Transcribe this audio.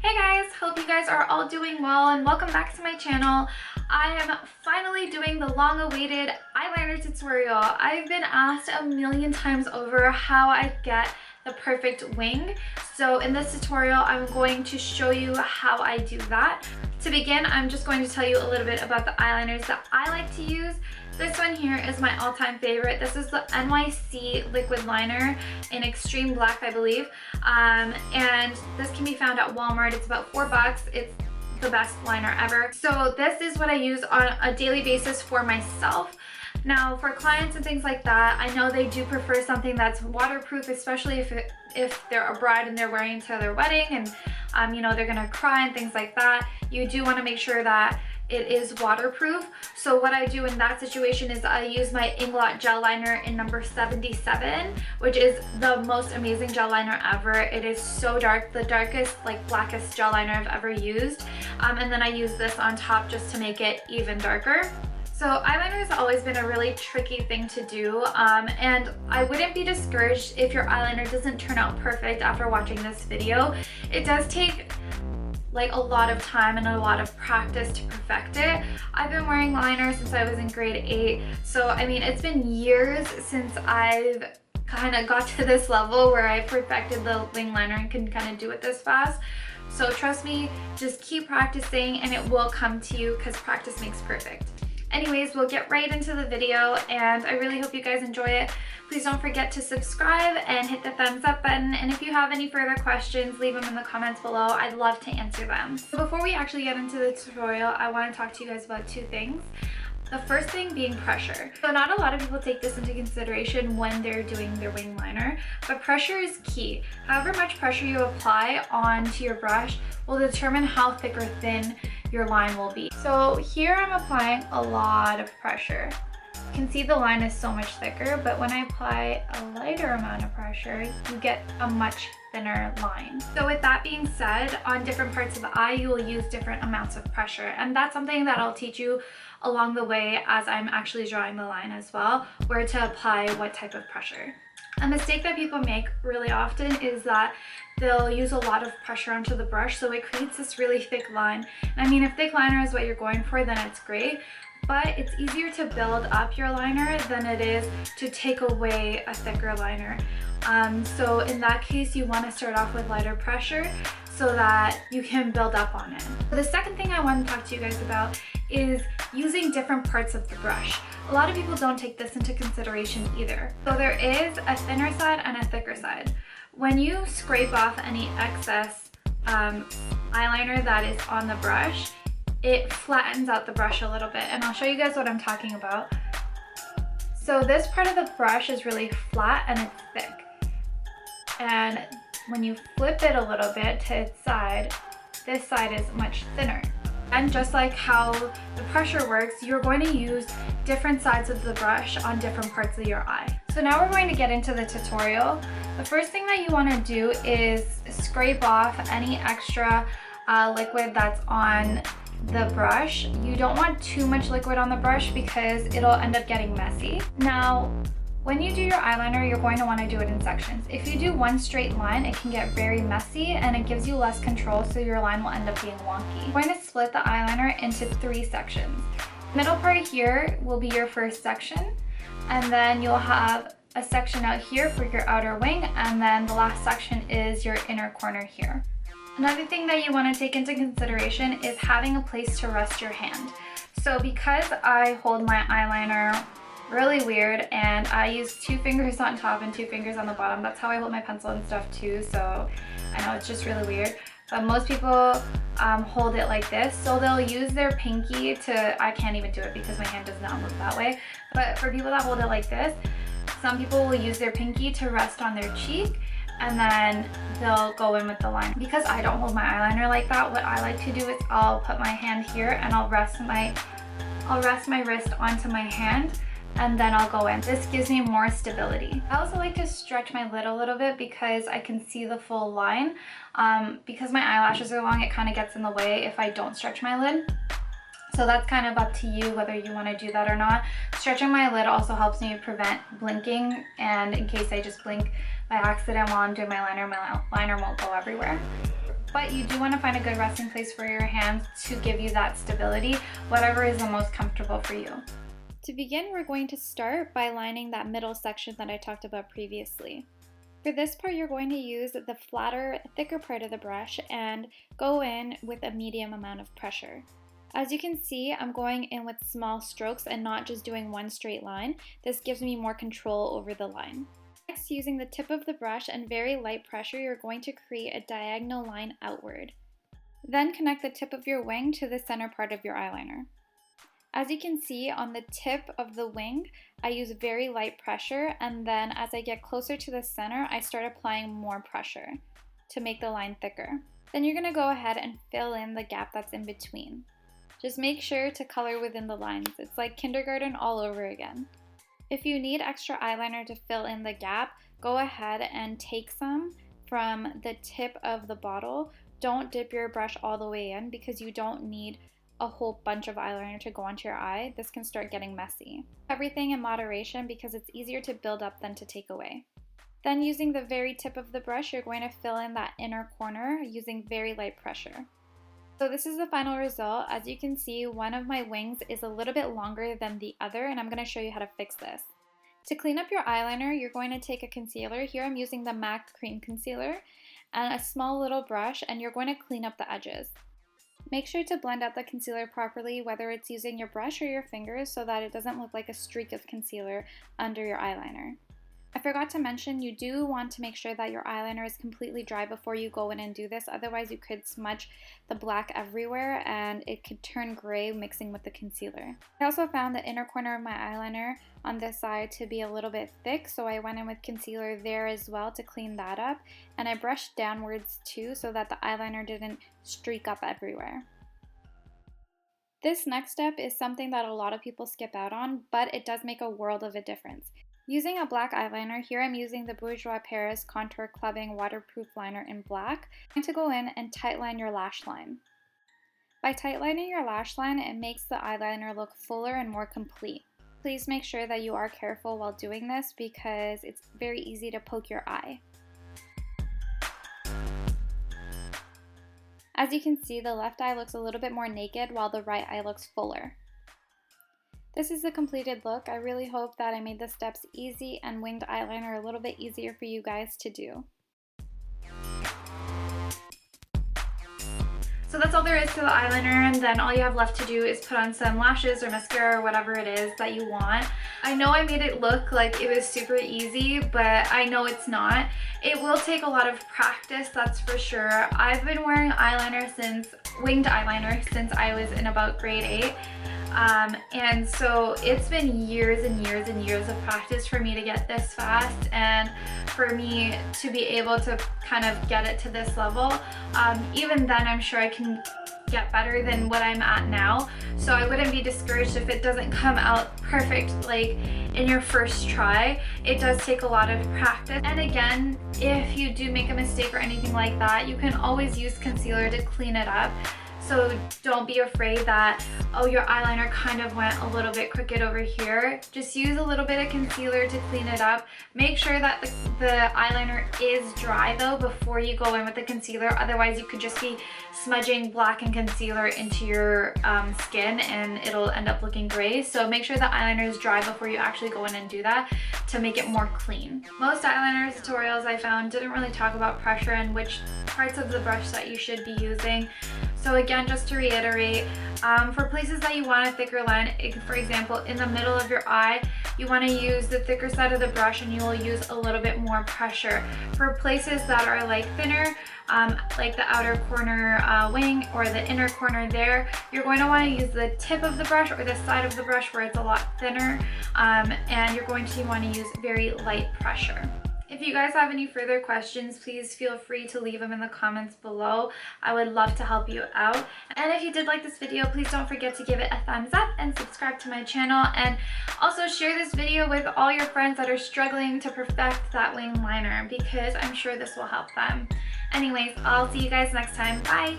Hey guys, hope you guys are all doing well and welcome back to my channel. I am finally doing the long-awaited eyeliner tutorial. I've been asked a million times over how I get the perfect wing. So in this tutorial, I'm going to show you how I do that. To begin, I'm just going to tell you a little bit about the eyeliners that I like to use. This one here is my all-time favorite. This is the NYC liquid liner in extreme black, I believe. And this can be found at Walmart. It's about $4. It's the best liner ever. So this is what I use on a daily basis for myself. Now for clients and things like that, I know they do prefer something that's waterproof, especially if they're a bride and they're wearing to their wedding and you know, they're gonna cry and things like that. You do want to make sure that it is waterproof. So what I do in that situation is I use my Inglot gel liner in number 77, which is the most amazing gel liner ever. It is so dark, the darkest, like blackest gel liner I've ever used. And then I use this on top just to make it even darker. So eyeliner has always been a really tricky thing to do, and I wouldn't be discouraged if your eyeliner doesn't turn out perfect after watching this video. It does take like a lot of time and a lot of practice to perfect it. I've been wearing liner since I was in grade 8, so I mean it's been years since I've kind of got to this level where I perfected the wing liner and can kind of do it this fast. So trust me, just keep practicing and it will come to you because practice makes perfect. Anyways, we'll get right into the video and I really hope you guys enjoy it. Please don't forget to subscribe and hit the thumbs up button, and if you have any further questions, leave them in the comments below. I'd love to answer them. So before we actually get into the tutorial, I want to talk to you guys about two things. The first thing being pressure. So not a lot of people take this into consideration when they're doing their wing liner, but pressure is key. However much pressure you apply onto your brush will determine how thick or thin your line will be. So here I'm applying a lot of pressure. You can see the line is so much thicker, but when I apply a lighter amount of pressure, you get a much thinner line. So with that being said, on different parts of the eye, you will use different amounts of pressure, and that's something that I'll teach you along the way as I'm actually drawing the line as well, where to apply what type of pressure. A mistake that people make really often is that they'll use a lot of pressure onto the brush, so it creates this really thick line. And I mean, if thick liner is what you're going for, then it's great, but it's easier to build up your liner than it is to take away a thicker liner. So in that case, you want to start off with lighter pressure so that you can build up on it. The second thing I want to talk to you guys about is using different parts of the brush. A lot of people don't take this into consideration either. So there is a thinner side and a thicker side. When you scrape off any excess eyeliner that is on the brush, it flattens out the brush a little bit, and I'll show you guys what I'm talking about. So this part of the brush is really flat and it's thick, and when you flip it a little bit to its side, this side is much thinner. And just like how the pressure works, you're going to use different sides of the brush on different parts of your eye. So now we're going to get into the tutorial. The first thing that you want to do is scrape off any extra liquid that's on the brush. You don't want too much liquid on the brush because it'll end up getting messy. Now, when you do your eyeliner, you're going to want to do it in sections. If you do one straight line, it can get very messy and it gives you less control, so your line will end up being wonky. You're going to split the eyeliner into 3 sections. The middle part here will be your first section, and then you'll have a section out here for your outer wing, and then the last section is your inner corner here. Another thing that you want to take into consideration is having a place to rest your hand. So because I hold my eyeliner really weird and I use 2 fingers on top and 2 fingers on the bottom, that's how I hold my pencil and stuff too, so I know it's just really weird, but most people hold it like this. So they'll use their pinky to, I can't even do it because my hand does not move that way, but for people that hold it like this, some people will use their pinky to rest on their cheek and then they'll go in with the line. Because I don't hold my eyeliner like that, what I like to do is I'll put my hand here and I'll rest my wrist onto my hand, and then I'll go in. This gives me more stability. I also like to stretch my lid a little bit because I can see the full line. Because my eyelashes are long, it kind of gets in the way if I don't stretch my lid. So that's kind of up to you whether you want to do that or not. Stretching my lid also helps me prevent blinking, and in case I just blink by accident while I'm doing my liner won't go everywhere. but you do want to find a good resting place for your hands to give you that stability, whatever is the most comfortable for you. To begin, we're going to start by lining that middle section that I talked about previously. For this part, you're going to use the flatter, thicker part of the brush and go in with a medium amount of pressure. As you can see, I'm going in with small strokes and not just doing one straight line. This gives me more control over the line. Next, using the tip of the brush and very light pressure, you're going to create a diagonal line outward. Then connect the tip of your wing to the center part of your eyeliner. As you can see on the tip of the wing, I use very light pressure, and then as I get closer to the center, I start applying more pressure to make the line thicker. Then you're going to go ahead and fill in the gap that's in between. Just make sure to color within the lines. It's like kindergarten all over again. If you need extra eyeliner to fill in the gap, go ahead and take some from the tip of the bottle. Don't dip your brush all the way in because you don't need a whole bunch of eyeliner to go onto your eye. This can start getting messy. Everything in moderation because it's easier to build up than to take away. Then using the very tip of the brush, you're going to fill in that inner corner using very light pressure. So this is the final result. As you can see, one of my wings is a little bit longer than the other, and I'm going to show you how to fix this. To clean up your eyeliner, you're going to take a concealer. Here I'm using the MAC Cream Concealer and a small little brush, and you're going to clean up the edges. Make sure to blend out the concealer properly, whether it's using your brush or your fingers, so that it doesn't look like a streak of concealer under your eyeliner. I forgot to mention, you do want to make sure that your eyeliner is completely dry before you go in and do this, otherwise you could smudge the black everywhere and it could turn gray mixing with the concealer. I also found the inner corner of my eyeliner on this side to be a little bit thick, so I went in with concealer there as well to clean that up, and I brushed downwards too so that the eyeliner didn't streak up everywhere. This next step is something that a lot of people skip out on, but it does make a world of a difference. Using a black eyeliner, here I'm using the Bourjois Paris Contour Clubbing Waterproof Liner in black. I'm going to go in and tightline your lash line. By tightlining your lash line, it makes the eyeliner look fuller and more complete. Please make sure that you are careful while doing this because it's very easy to poke your eye. As you can see, the left eye looks a little bit more naked while the right eye looks fuller. This is the completed look. I really hope that I made the steps easy and winged eyeliner a little bit easier for you guys to do. So that's all there is to the eyeliner, and then all you have left to do is put on some lashes or mascara or whatever it is that you want. I know I made it look like it was super easy, but I know it's not. It will take a lot of practice, that's for sure. I've been wearing winged eyeliner since I was in about grade 8. And so it's been years and years and years of practice for me to get this fast and for me to be able to kind of get it to this level. Even then, I'm sure I can get better than what I'm at now. So I wouldn't be discouraged if it doesn't come out perfect like in your first try. It does take a lot of practice. And again, if you do make a mistake or anything like that, you can always use concealer to clean it up. So don't be afraid that, oh, your eyeliner kind of went a little bit crooked over here. Just use a little bit of concealer to clean it up. Make sure that the eyeliner is dry though before you go in with the concealer. Otherwise, you could just be smudging black and concealer into your skin and it'll end up looking gray. So make sure the eyeliner is dry before you actually go in and do that to make it more clean. Most eyeliner tutorials I found didn't really talk about pressure and which parts of the brush that you should be using. So again, just to reiterate, for places that you want a thicker line, for example, in the middle of your eye, you want to use the thicker side of the brush and you will use a little bit more pressure. For places that are like thinner, like the outer corner wing or the inner corner there, you're going to want to use the tip of the brush or the side of the brush where it's a lot thinner, and you're going to want to use very light pressure. If you guys have any further questions, please feel free to leave them in the comments below. I would love to help you out. And if you did like this video, please don't forget to give it a thumbs up and subscribe to my channel. And also share this video with all your friends that are struggling to perfect that wing liner because I'm sure this will help them. Anyways, I'll see you guys next time. Bye!